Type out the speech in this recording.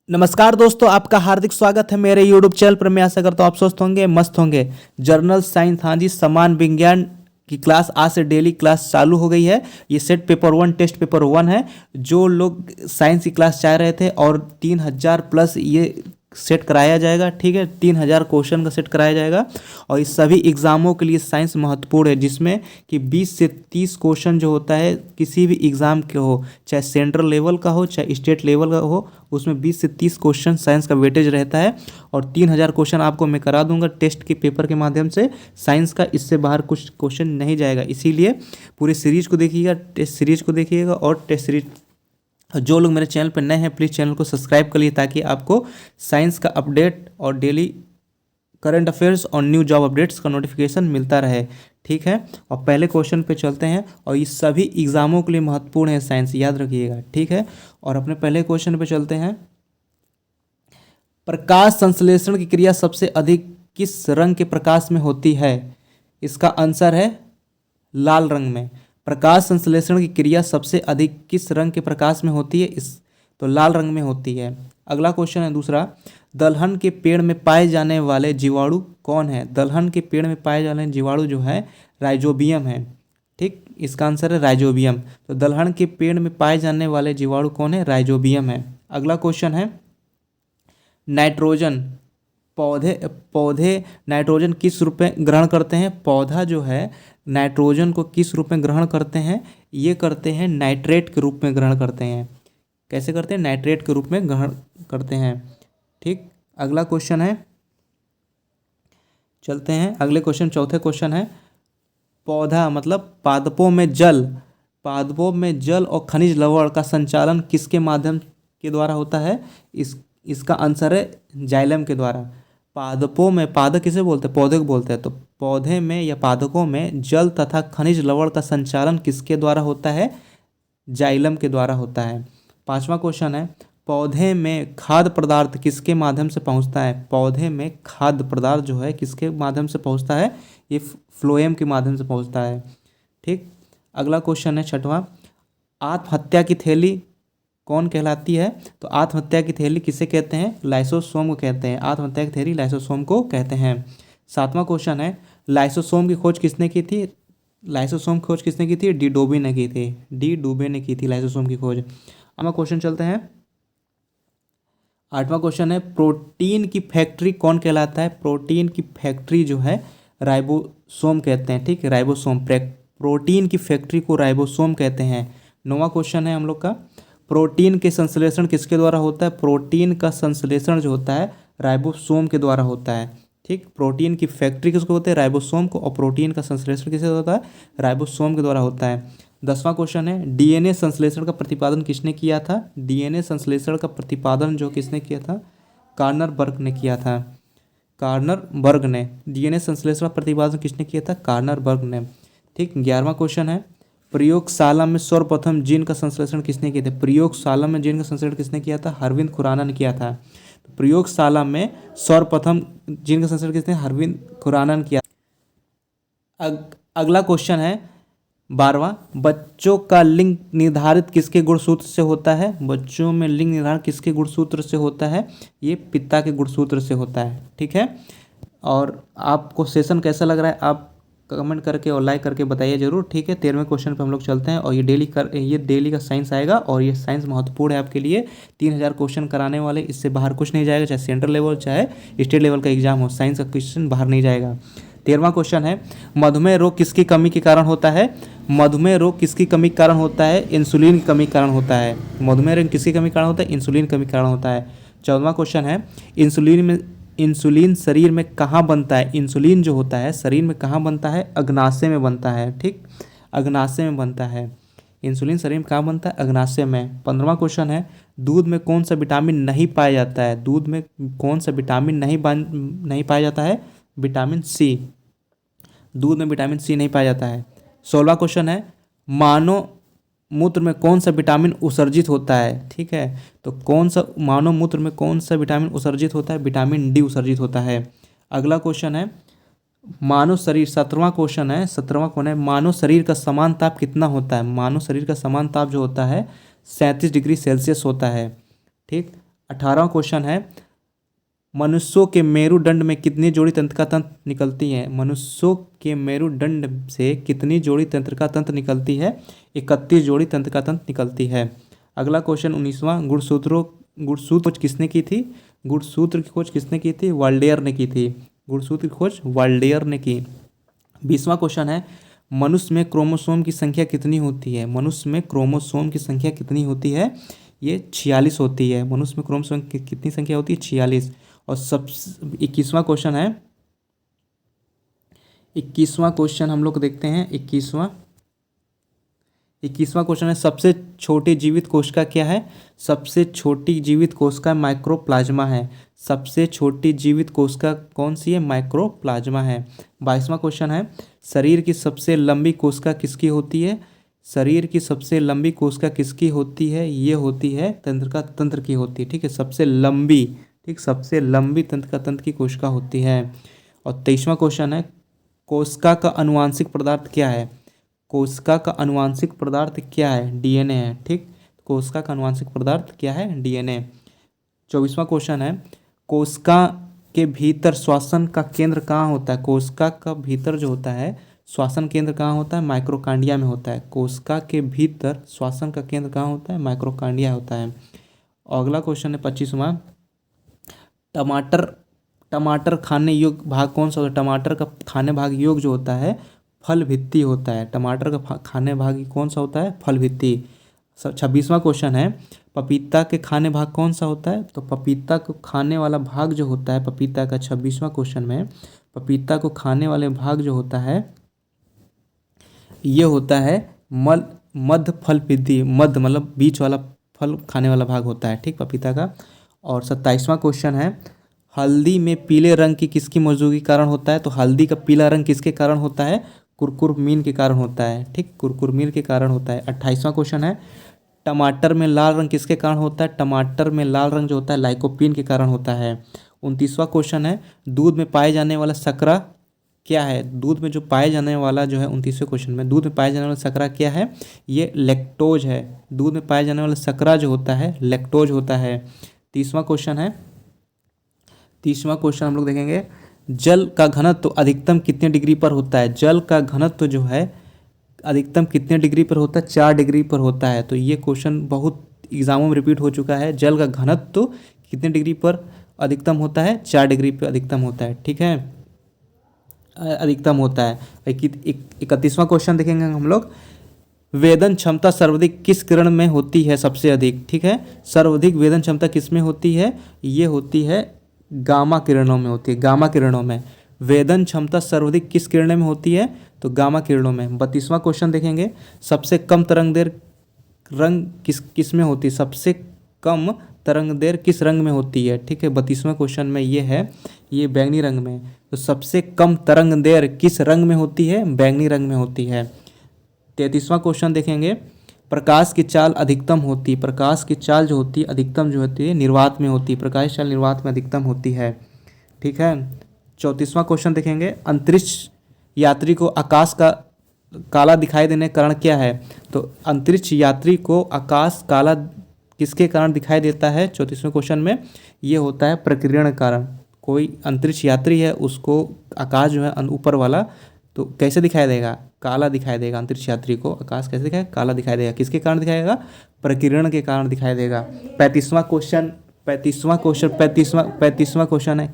नमस्कार दोस्तों, आपका हार्दिक स्वागत है मेरे यूट्यूब चैनल पर। मैं आशा करता हूँ आप स्वस्थ होंगे, मस्त होंगे। जर्नल साइंस, हाँ जी, समान विज्ञान की क्लास आज से डेली क्लास चालू हो गई है। ये सेट पेपर 1 टेस्ट पेपर 1 है। जो लोग साइंस की क्लास चाह रहे थे और 3000 प्लस ये सेट कराया जाएगा, ठीक है। 3000 क्वेश्चन का सेट कराया जाएगा और इस सभी एग्ज़ामों के लिए साइंस महत्वपूर्ण है, जिसमें कि 20 से 30 क्वेश्चन जो होता है किसी भी एग्ज़ाम के हो, चाहे सेंट्रल लेवल का हो चाहे स्टेट लेवल का हो, उसमें 20 से 30 क्वेश्चन साइंस का वेटेज रहता है। और 3000 क्वेश्चन आपको मैं करा दूंगा टेस्ट के पेपर के माध्यम से। साइंस का इससे बाहर कुछ क्वेश्चन नहीं जाएगा, इसीलिए पूरी सीरीज को देखिएगा, टेस्ट सीरीज को देखिएगा। और टेस्ट सीरीज, जो लोग मेरे चैनल पर नए हैं प्लीज़ चैनल को सब्सक्राइब कर लिए, ताकि आपको साइंस का अपडेट और डेली करंट अफेयर्स और न्यू जॉब अपडेट्स का नोटिफिकेशन मिलता रहे, ठीक है। और पहले क्वेश्चन पे चलते हैं, और ये सभी एग्जामों के लिए महत्वपूर्ण है साइंस, याद रखिएगा, ठीक है। और अपने पहले क्वेश्चन पे चलते हैं। प्रकाश संश्लेषण की क्रिया सबसे अधिक किस रंग के प्रकाश में होती है? इसका आंसर है लाल रंग में। प्रकाश संश्लेषण की क्रिया सबसे अधिक किस रंग के प्रकाश में होती है? तो लाल रंग में होती है। अगला क्वेश्चन है दूसरा। दलहन के पेड़ में पाए जाने वाले जीवाणु कौन है? दलहन के पेड़ में पाए जाने जीवाणु जो है राइजोबियम है, ठीक। इसका आंसर है राइजोबियम। तो दलहन के पेड़ में पाए जाने वाले जीवाणु कौन है? राइजोबियम है। अगला क्वेश्चन है। नाइट्रोजन, पौधे पौधे नाइट्रोजन किस रूप में ग्रहण करते हैं? पौधा जो है नाइट्रोजन को किस रूप में ग्रहण करते हैं? ये करते हैं नाइट्रेट के रूप में ग्रहण करते हैं। कैसे करते हैं? नाइट्रेट के रूप में ग्रहण करते हैं, ठीक। अगला क्वेश्चन है, चलते हैं अगले क्वेश्चन, चौथे क्वेश्चन है। पौधा मतलब पादपों में जल और खनिज लवण का संचालन किसके माध्यम के द्वारा होता है? इसका आंसर है जाइलम के द्वारा। पादपों में, पादप किसे बोलते हैं? पौधे को बोलते हैं। तो पौधे में या पादपों में जल तथा खनिज लवण का संचालन किसके द्वारा होता है? जाइलम के द्वारा होता है। पांचवा क्वेश्चन है। पौधे में खाद्य पदार्थ किसके माध्यम से पहुंचता है? पौधे में खाद्य पदार्थ जो है किसके माध्यम से पहुंचता है? ये फ्लोएम के माध्यम से पहुंचता है, ठीक। अगला क्वेश्चन है छठवां। आत्महत्या की थैली कौन कहलाती है? तो आत्महत्या की थैली किसे कहते हैं? लाइसोसोम को कहते हैं। आत्महत्या की थैली लाइसोसोम को कहते हैं। सातवां क्वेश्चन है। लाइसोसोम की खोज किसने की थी? लाइसोसोम की खोज किसने की थी? डी डोबे ने की थी। डी डोबे ने की थी लाइसोसोम की खोज। अब क्वेश्चन चलते हैं। आठवां क्वेश्चन है। प्रोटीन की फैक्ट्री कौन कहलाता है? प्रोटीन की फैक्ट्री जो है राइबोसोम कहते हैं, ठीक है। राइबोसोम, प्रोटीन की फैक्ट्री को राइबोसोम कहते हैं। नौवां क्वेश्चन है हम लोग का। प्रोटीन के संश्लेषण किसके द्वारा होता है? प्रोटीन का संश्लेषण जो होता है राइबोसोम के द्वारा होता है, ठीक। प्रोटीन की फैक्ट्री किसको होती है? राइबोसोम को। और प्रोटीन का संश्लेषण किससे होता है? राइबोसोम के द्वारा होता है। 10वां क्वेश्चन है। डीएनए संश्लेषण का प्रतिपादन किसने किया था? डीएनए संश्लेषण का प्रतिपादन जो किसने किया था? कार्नर बर्ग ने किया था। कार्नर बर्ग ने डीएनए संश्लेषण का प्रतिपादन किसने किया था? कार्नर बर्ग ने, ठीक। 11वां क्वेश्चन है। प्रयोगशाला में सर्वप्रथम जीन का संश्लेषण किसने किया था? प्रयोगशाला में जीन का संश्लेषण किसने किया था? अरविंद खुराना ने किया था। तो प्रयोगशाला में सर्वप्रथम जीन का संश्लेषण किसने? अरविंद खुराना ने किया। अगला क्वेश्चन है 12वां। बच्चों का लिंग निर्धारित किसके गुणसूत्र से होता है? बच्चों में लिंग निर्धारण किसके गुणसूत्र से होता है? ये पिता के गुणसूत्र से होता है, ठीक है। और आपको सेशन कैसा लग रहा है आप कमेंट करके और लाइक करके बताइए जरूर, ठीक है। 13वें क्वेश्चन पे हम लोग चलते हैं। और ये डेली का साइंस आएगा, और ये साइंस महत्वपूर्ण है आपके लिए। 3000 क्वेश्चन कराने वाले, इससे बाहर कुछ नहीं जाएगा, चाहे सेंट्रल लेवल चाहे स्टेट लेवल का एग्जाम हो, साइंस का क्वेश्चन बाहर नहीं जाएगा। 13वां क्वेश्चन है। मधुमेह रोग किसकी कमी के कारण होता है? मधुमेह रोग किसकी कमी के कारण होता है? इंसुलिन की कमी के कारण होता है। मधुमेह रोग किसकी कमी के कारण होता है? इंसुलिन कमी के कारण होता है। 14वां क्वेश्चन है। इंसुलिन शरीर में कहाँ बनता है? इंसुलिन जो होता है शरीर में कहाँ बनता है? अग्नाशय में बनता है, ठीक। अग्नाशय में बनता है इंसुलिन, शरीर में कहाँ बनता है? अग्नाशय में। 15वां क्वेश्चन है। दूध में कौन सा विटामिन नहीं पाया जाता है? दूध में कौन सा विटामिन नहीं पाया जाता है? Vitamin C. दूध में विटामिन सी नहीं पाया जाता है। 16वां क्वेश्चन है। मानव मूत्र में कौन सा विटामिन उत्सर्जित होता है? ठीक है, तो कौन सा मानव मूत्र में कौन सा विटामिन उत्सर्जित होता है? विटामिन डी उत्सर्जित होता है। अगला क्वेश्चन है। मानव शरीर, 17वां क्वेश्चन है। 17वां कौन है? मानव शरीर का समान ताप कितना होता है? मानव शरीर का समान ताप जो होता है 37 डिग्री सेल्सियस होता है, ठीक। 18वां क्वेश्चन है, मनुष्यों के मेरुदंड में कितनी जोड़ी तंत्रिका तंत्र निकलती है? मनुष्यों के मेरुदंड से कितनी जोड़ी तंत्रिका तंत्र निकलती है? 31 जोड़ी तंत्रिका तंत्र निकलती है। अगला क्वेश्चन 19वां, गुणसूत्र खोज किसने की थी? गुणसूत्र की खोज किसने की थी? वाल्डेयर ने की थी। गुणसूत्र की खोज वाल्डेयर ने की। 20वां क्वेश्चन है, मनुष्य में क्रोमोसोम की संख्या कितनी होती है? मनुष्य में क्रोमोसोम की संख्या कितनी होती है? ये 46 होती है। मनुष्य में क्रोमोसोम की कितनी संख्या होती है? 46। और सब 21वां क्वेश्चन है, 21वां क्वेश्चन हम लोग देखते हैं। 21वां क्वेश्चन है, सबसे छोटी जीवित कोशिका क्या है? सबसे छोटी जीवित कोशिका माइक्रोप्लाज्मा है। सबसे छोटी जीवित कोशिका कौन सी है? माइक्रोप्लाज्मा है। 22वां क्वेश्चन है, शरीर की सबसे लंबी कोशिका किसकी होती है? शरीर की सबसे लंबी कोशिका किसकी होती है? ये होती है तंत्रिका तंत्र की होती है। ठीक है, सबसे लंबी, ठीक, सबसे लंबी तंत्रिका तंत्र की कोशिका होती है। और 23वां क्वेश्चन है, कोशिका का अनुवांशिक पदार्थ क्या है? कोशिका का अनुवांशिक पदार्थ क्या है? डीएनए है। ठीक, कोशिका का अनुवांशिक पदार्थ क्या है? डीएनए। 24वां क्वेश्चन है, कोशिका के भीतर श्वसन का केंद्र कहाँ होता है? कोशिका का भीतर जो होता है श्वसन केंद्र कहाँ होता है? माइक्रोकांडिया में होता है। कोशिका के भीतर श्वसन का केंद्र कहाँ होता है? माइक्रोकांडिया होता है। और अगला क्वेश्चन है 25वां, टमाटर खाने योग्य भाग कौन सा होता है? टमाटर का खाने भाग योग्य जो होता है फल भित्ति होता है। टमाटर का खाने भाग कौन सा होता है? फल भित्ति। 26वां क्वेश्चन है, पपीता के खाने भाग कौन सा होता है? तो पपीता को खाने वाला भाग जो होता है पपीता का, 26वां क्वेश्चन में पपीता को खाने वाले भाग जो होता है ये होता है मध्य फल भित्ति। मध्य मतलब बीच वाला फल खाने वाला भाग होता है, ठीक, पपीता का। और 27वां क्वेश्चन है, हल्दी में पीले रंग की किसकी मौजूदगी के कारण होता है? तो हल्दी का पीला रंग किसके कारण होता है? कुरकुरमीन के कारण होता है। ठीक, कुरकुरमीन के कारण होता है। 28वां क्वेश्चन है, टमाटर में लाल रंग किसके कारण होता है? टमाटर में लाल रंग जो होता है लाइकोपीन के कारण होता है। 29वां क्वेश्चन है, दूध में पाए जाने वाला शर्करा क्या है? दूध में जो पाए जाने वाला जो है 29वें क्वेश्चन में दूध में पाए जाने वाला शर्करा क्या है? ये लैक्टोज है। दूध में पाए जाने वाला शर्करा जो होता है लैक्टोज होता है। 30वां क्वेश्चन है, 30वां क्वेश्चन हम लोग देखेंगे, जल का घनत्व अधिकतम कितने डिग्री पर होता है? जल का घनत्व जो है अधिकतम कितने डिग्री पर होता है? 4 डिग्री पर होता है। तो ये क्वेश्चन बहुत एग्जामों में रिपीट हो चुका है। जल का घनत्व कितने डिग्री पर अधिकतम होता है? 4 डिग्री पर अधिकतम होता है। ठीक है, अधिकतम होता है। 31वां क्वेश्चन देखेंगे हम लोग, वेदन क्षमता सर्वाधिक किस किरण में होती है सबसे अधिक? ठीक है, सर्वाधिक वेदन क्षमता किस में होती है? ये होती है गामा किरणों में होती है। गामा किरणों में वेदन क्षमता सर्वाधिक किस किरणों में होती है? तो गामा किरणों में। 32वां क्वेश्चन देखेंगे, सबसे कम तरंगदैर्घ्य रंग किस में होती है? सबसे कम तरंगदैर्घ्य किस रंग में होती है? ठीक है, 32वें क्वेश्चन में ये है, ये बैंगनी रंग में। तो सबसे कम तरंगदैर्घ्य किस रंग में होती है? बैंगनी रंग में होती है। 33वां क्वेश्चन देखेंगे, प्रकाश की चाल अधिकतम होती है, प्रकाश की चाल जो होती है अधिकतम जो होती है निर्वात में होती है। प्रकाश चाल निर्वात में अधिकतम होती है। ठीक है, 34वां क्वेश्चन देखेंगे, अंतरिक्ष यात्री को आकाश का काला दिखाई देने का कारण क्या है? तो अंतरिक्ष यात्री को आकाश काला किसके कारण दिखाई देता है? 34वें क्वेश्चन में ये होता है प्रकीर्णन कारण। कोई अंतरिक्ष यात्री है उसको आकाश जो है ऊपर वाला तो कैसे दिखाई देगा? काला दिखाई देगा। अंतरिक्ष यात्री को आकाश कैसे दिखाएगा? काला दिखाई देगा। किसके कारण दिखाएगा? प्रकीर्णन के कारण दिखाई देगा। 35वां क्वेश्चन है